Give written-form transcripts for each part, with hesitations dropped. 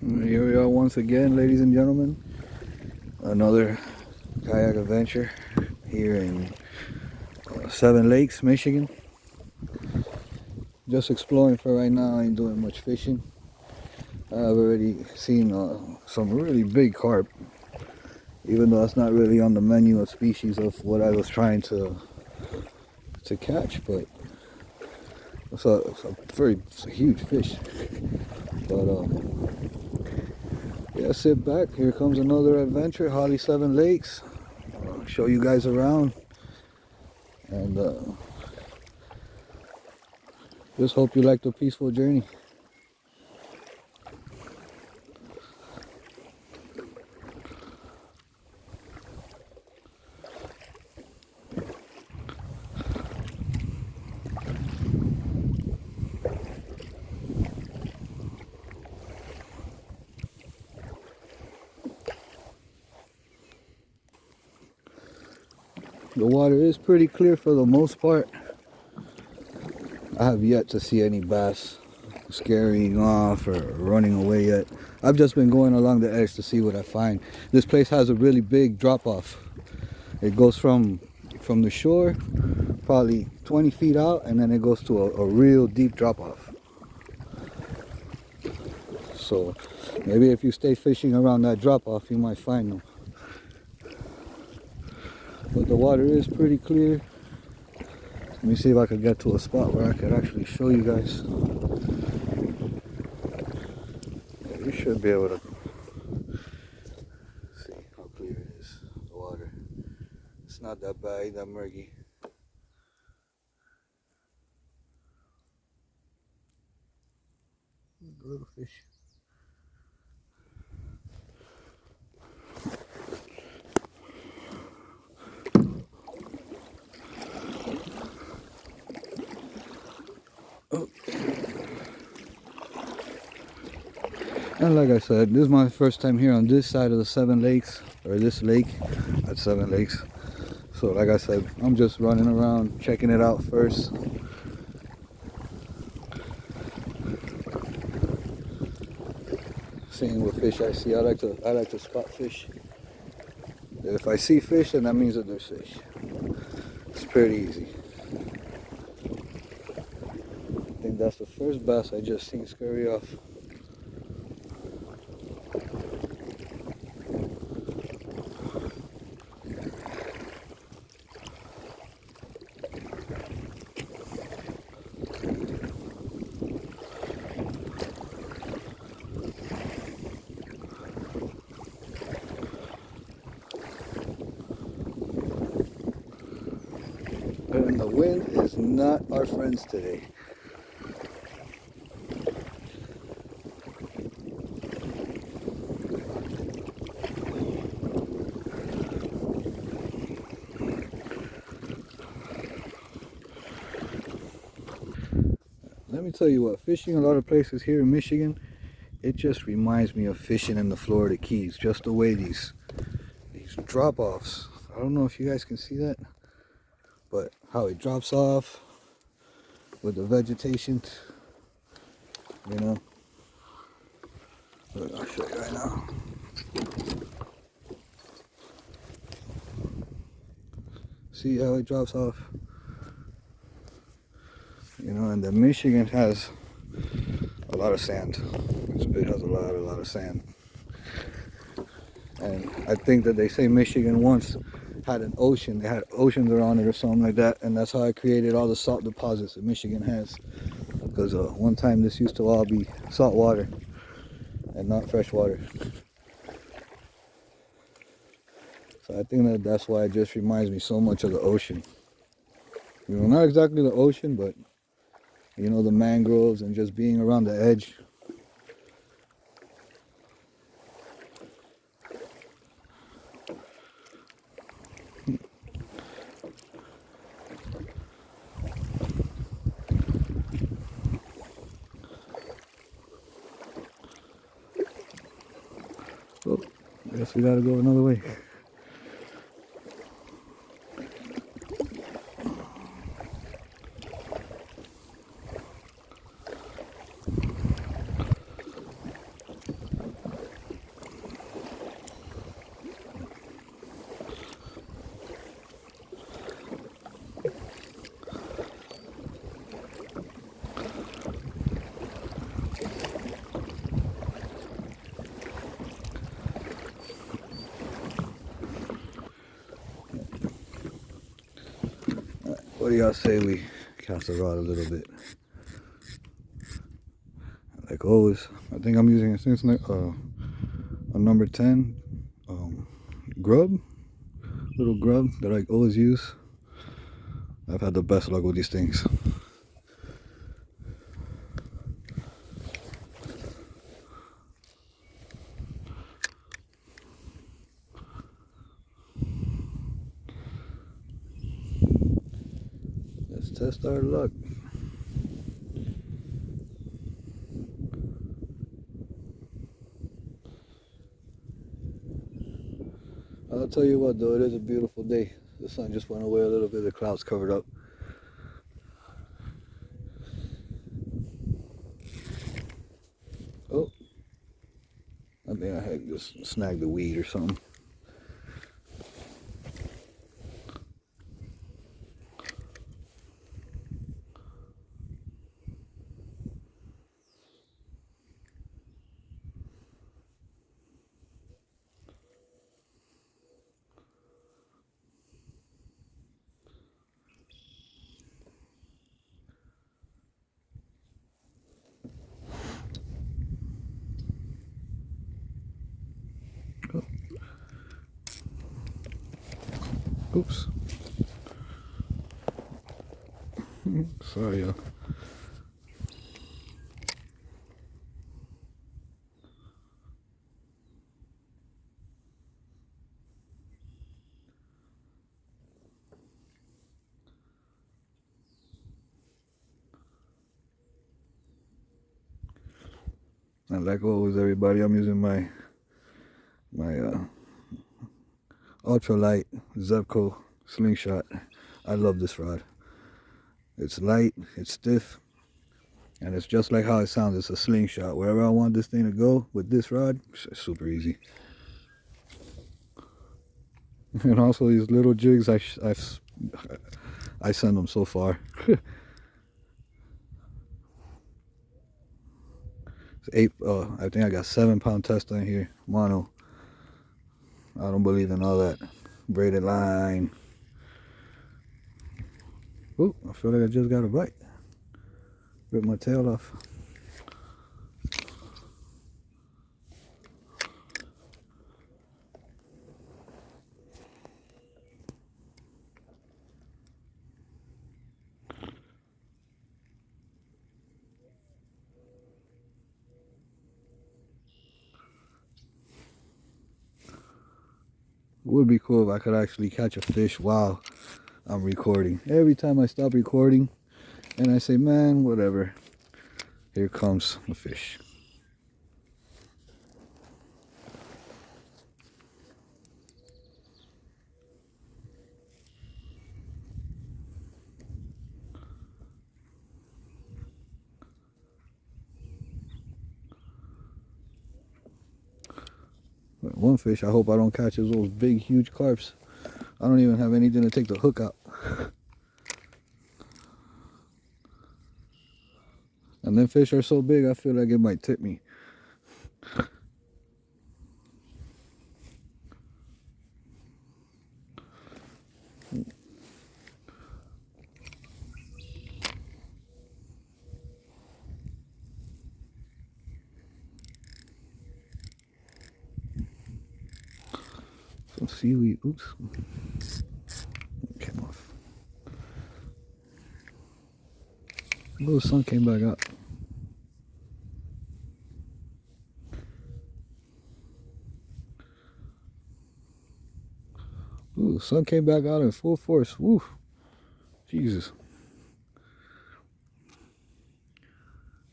Here we are once again, ladies and gentlemen. Another kayak adventure here in Seven Lakes, Michigan. Just exploring for right now. I ain't doing much fishing. I've already seen some really big carp, even though that's not really on the menu of species of what I was trying to catch. But it's a huge fish. But yeah, sit back. Here comes another adventure, Holly Seven Lakes. I'll show you guys around, and just hope you like the peaceful journey. The water is pretty clear for the most part. I have yet to see any bass scaring off or running away yet. I've just been going along the edge to see what I find. This place has a really big drop off. It goes from the shore probably 20 feet out, and then it goes to a real deep drop off. So maybe if you stay fishing around that drop off, you might find them. But the water is pretty clear. Let me see if I could get to a spot where I could actually show you guys. Yeah, you should be able to see how clear it is, the water. It's not that bad, that murky. Little fish. Oh. And like I said, this is my first time here on this side of the Seven Lakes, or this lake at Seven Lakes. So like I said, I'm just running around checking it out first. Seeing what fish I see. I like to spot fish. If I see fish, then that means that there's fish. It's pretty easy. I think that's the first bass I just seen scurry off. And the wind is not our friends today. Let me tell you what, fishing a lot of places here in Michigan, it just reminds me of fishing in the Florida Keys. Just the way these drop-offs, I don't know if you guys can see that, but how it drops off with the vegetation, you know. Look, I'll show you right now. See how it drops off? You know, and the Michigan has a lot of sand. It has a lot of sand. And I think that they say Michigan once had an ocean. They had oceans around it or something like that, and that's how it created all the salt deposits that Michigan has. Because one time this used to all be salt water and not fresh water. So I think that that's why it just reminds me so much of the ocean. You know, not exactly the ocean, but you know, the mangroves and just being around the edge. Oh, I guess we gotta go another way. do y'all say we cast the rod a little bit? Like always, I think I'm using a number 10 grub, little grub that I always use. I've had the best luck with these things. Let's test our luck. I'll tell you what though, it is a beautiful day. The sun just went away a little bit, the clouds covered up. Oh, I think I had just snagged the weed or something. Oh. Oops. Sorry, y'all. And like always, everybody, I'm using my ultralight Zebco slingshot. I love this rod. It's light, it's stiff, and it's just like how it sounds. It's a slingshot. Wherever I want this thing to go with this rod, it's super easy. And also these little jigs, I send them so far. It's I think I got 7-pound tester in here, mono. I don't believe in all that braided line. Oh, I feel like I just got a bite. Rip my tail off. It would be cool if I could actually catch a fish while I'm recording. Every time I stop recording and I say, man, whatever, here comes a fish. One fish, I hope I don't catch, is those big, huge carps. I don't even have anything to take the hook out. And them fish are so big, I feel like it might tip me. Some seaweed, oops. Came off. Oh, the sun came back up. Ooh, the sun came back out in full force. Woo. Jesus.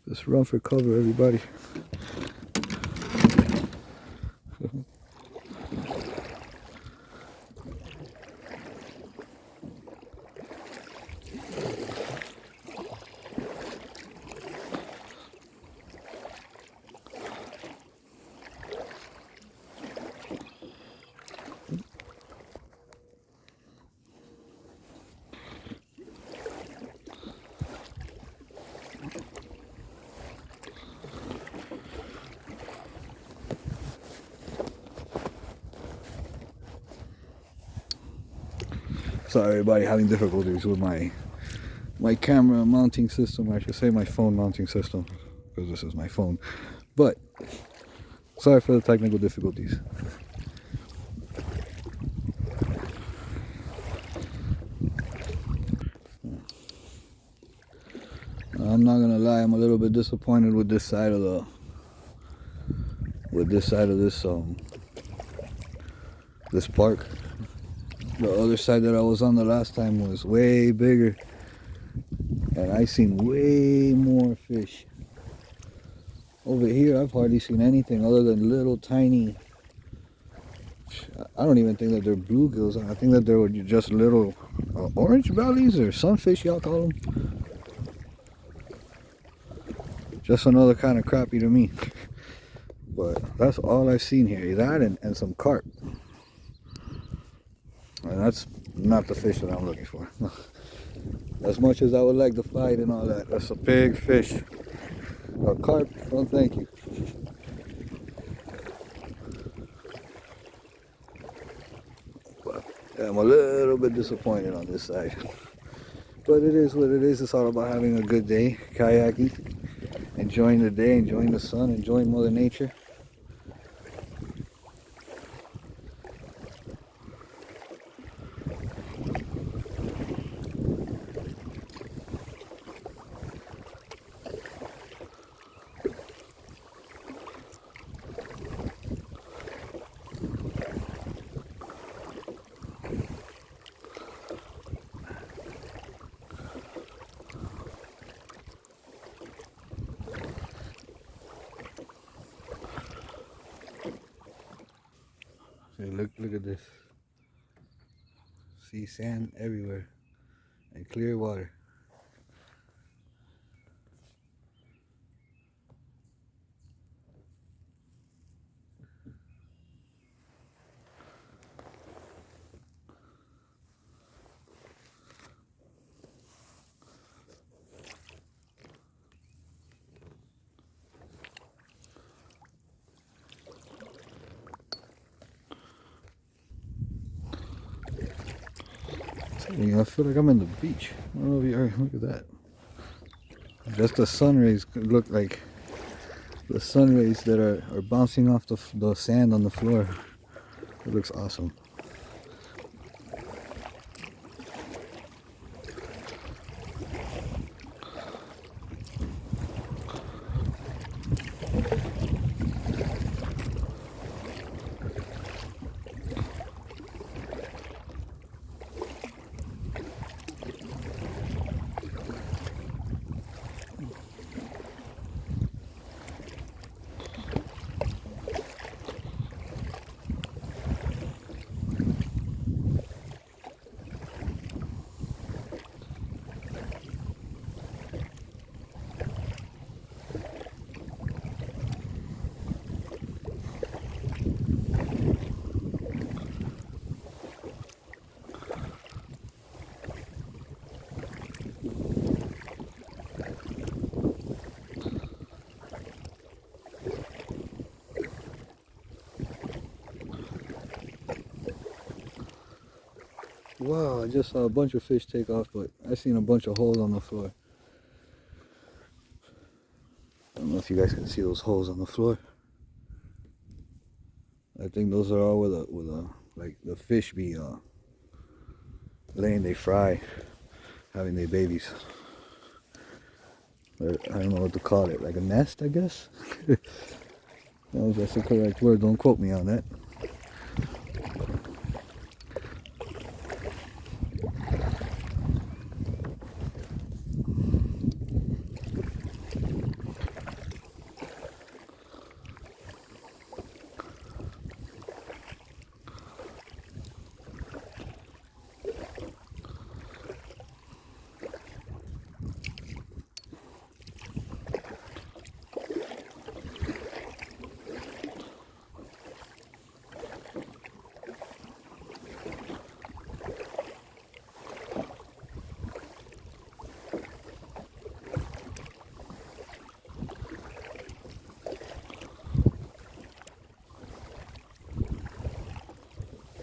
Just run for cover, everybody. Sorry, everybody, having difficulties with my my camera mounting system, I should say my phone mounting system, because this is my phone. But sorry for the technical difficulties. I'm not gonna lie, I'm a little bit disappointed with this side of this park. The other side that I was on the last time was way bigger, and I seen way more fish. Over here I've hardly seen anything other than little tiny, I don't even think that they're bluegills. I think that they were just little orange bellies or sunfish, y'all call them. Just another kind of crappie to me. But that's all I've seen here. That and some carp. And that's not the fish that I'm looking for. As much as I would like to fight and all that, that's a big fish. A carp, no thank you. But yeah, I'm a little bit disappointed on this side. But it is what it is. It's all about having a good day, kayaking, enjoying the day, enjoying the sun, enjoying Mother Nature. See, look at this. See sand everywhere and clear water. I feel like I'm in the beach. I don't know if you are. Look at that. Just the sun rays look like the sun rays that are bouncing off the sand on the floor. It looks awesome. Wow, I just saw a bunch of fish take off, but I seen a bunch of holes on the floor. I don't know if you guys can see those holes on the floor. I think those are all where like the fish be laying they fry, having their babies. I don't know what to call it, like a nest, I guess. I don't know if that's the correct word. Don't quote me on that.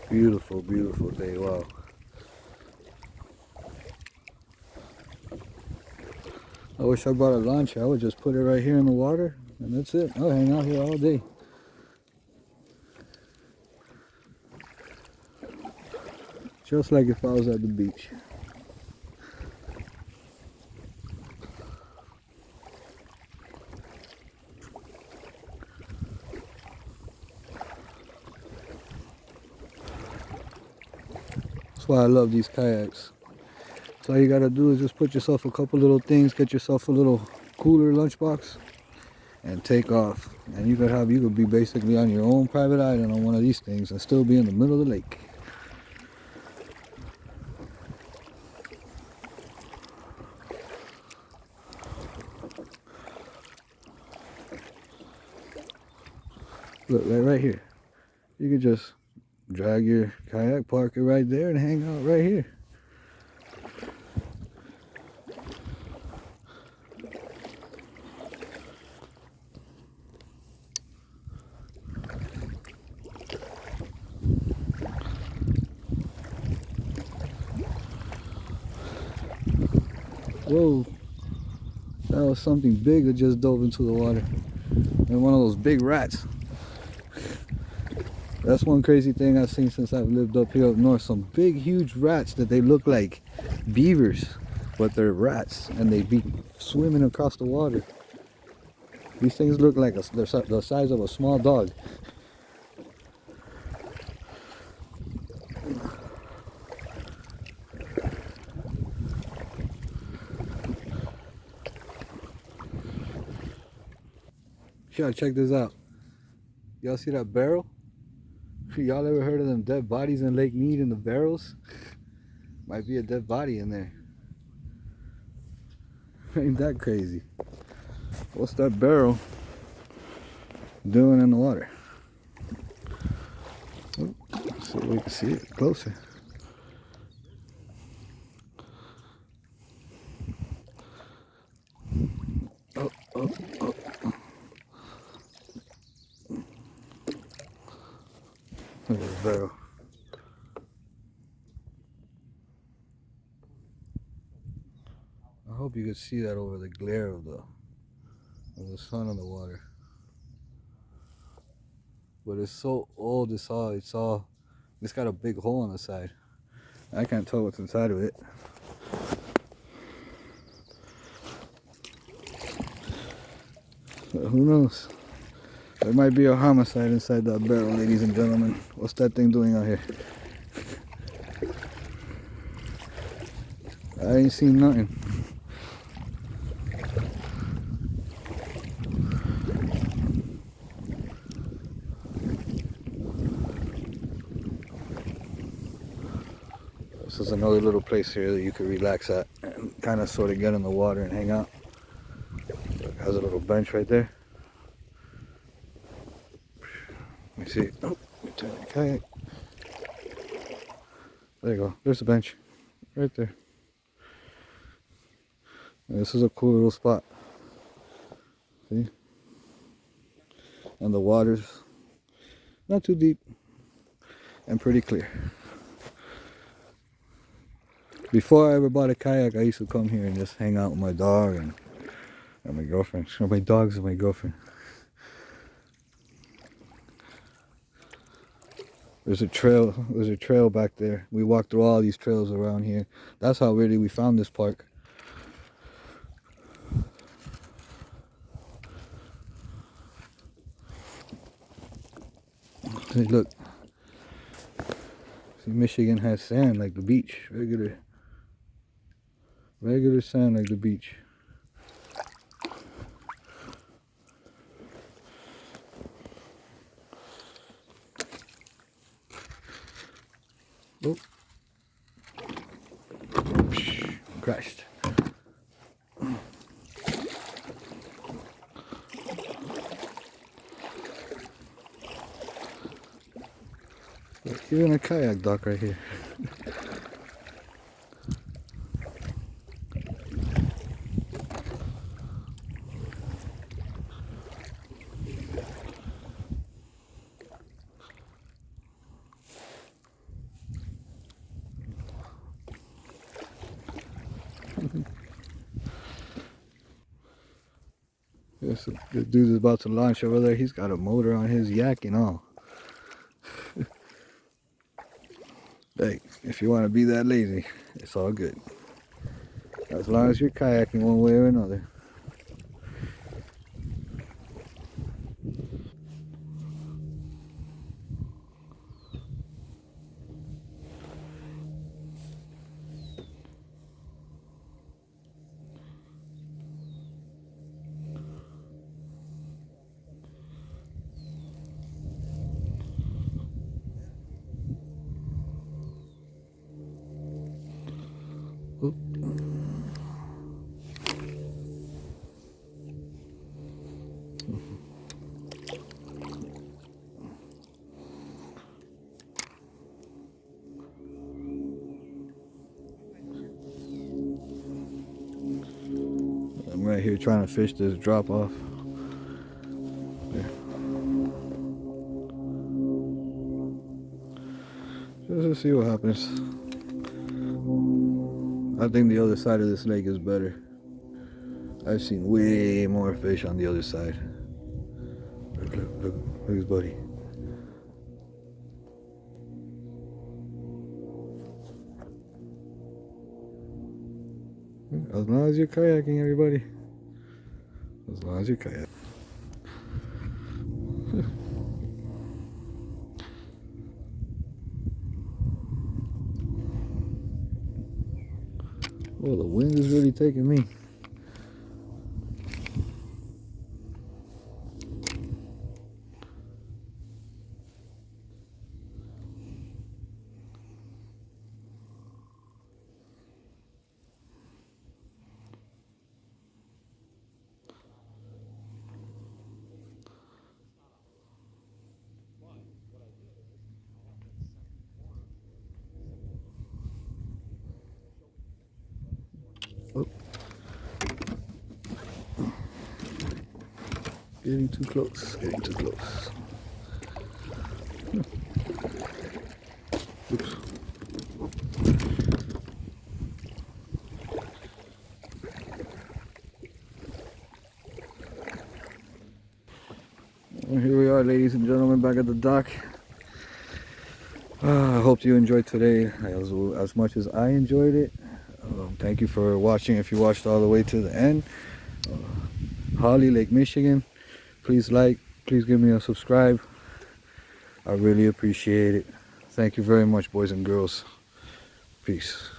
Beautiful, beautiful day. Wow. I wish I brought a launcher. I would just put it right here in the water, and that's it. I'll hang out here all day. Just like if I was at the beach. That's why I love these kayaks. So all you gotta do is just put yourself a couple little things, get yourself a little cooler lunchbox, and take off. And you could be basically on your own private island on one of these things and still be in the middle of the lake. Look, right here. You could just drag your kayak, park it right there, and hang out right here. Whoa, that was something big that just dove into the water. And one of those big rats. That's one crazy thing I've seen since I've lived up here up north. Some big, huge rats that they look like beavers, but they're rats, and they be swimming across the water. These things look like they're the size of a small dog. Yeah, check this out. Y'all see that barrel? Y'all ever heard of them dead bodies in Lake Mead in the barrels? Might be a dead body in there. Ain't that crazy? What's that barrel doing in the water? Oh, so we can see it closer. Oh, oh, oh. Look at the barrel. I hope you could see that over the glare of the sun on the water. But it's so old, it's got a big hole on the side. I can't tell what's inside of it. But who knows? There might be a homicide inside that barrel, ladies and gentlemen. What's that thing doing out here? I ain't seen nothing. This is another little place here that you could relax at and kind of sort of get in the water and hang out. It has a little bench right there. Let me see. Oh, let me turn the kayak. There you go. There's the bench. Right there. And this is a cool little spot. See? And the water's not too deep and pretty clear. Before I ever bought a kayak, I used to come here and just hang out with my dog and my girlfriend. Or my dogs and my girlfriend. There's a trail back there. We walked through all these trails around here. That's how really we found this park. Hey, look. See, Michigan has sand like the beach. Regular sand like the beach. Oh. Crashed. Even a kayak dock right here. This dude is about to launch over there. He's got a motor on his yak and all. Hey, if you want to be that lazy, it's all good. As long as you're kayaking one way or another. Oop. I'm right here trying to fish this drop off. There. Just to see what happens. I think the other side of this lake is better. I've seen way more fish on the other side. Look his buddy. As long as you're kayaking, everybody. As long as you're kayaking. Oh, the wind is really taking me. Oh. Getting too close. Getting too close. Oops. Well, here we are, ladies and gentlemen, back at the dock. I hope you enjoyed today as much as I enjoyed it. Thank you for watching. If you watched all the way to the end, Holly, Lake Michigan. Please like, please give me a subscribe. I really appreciate it. Thank you very much, boys and girls. Peace.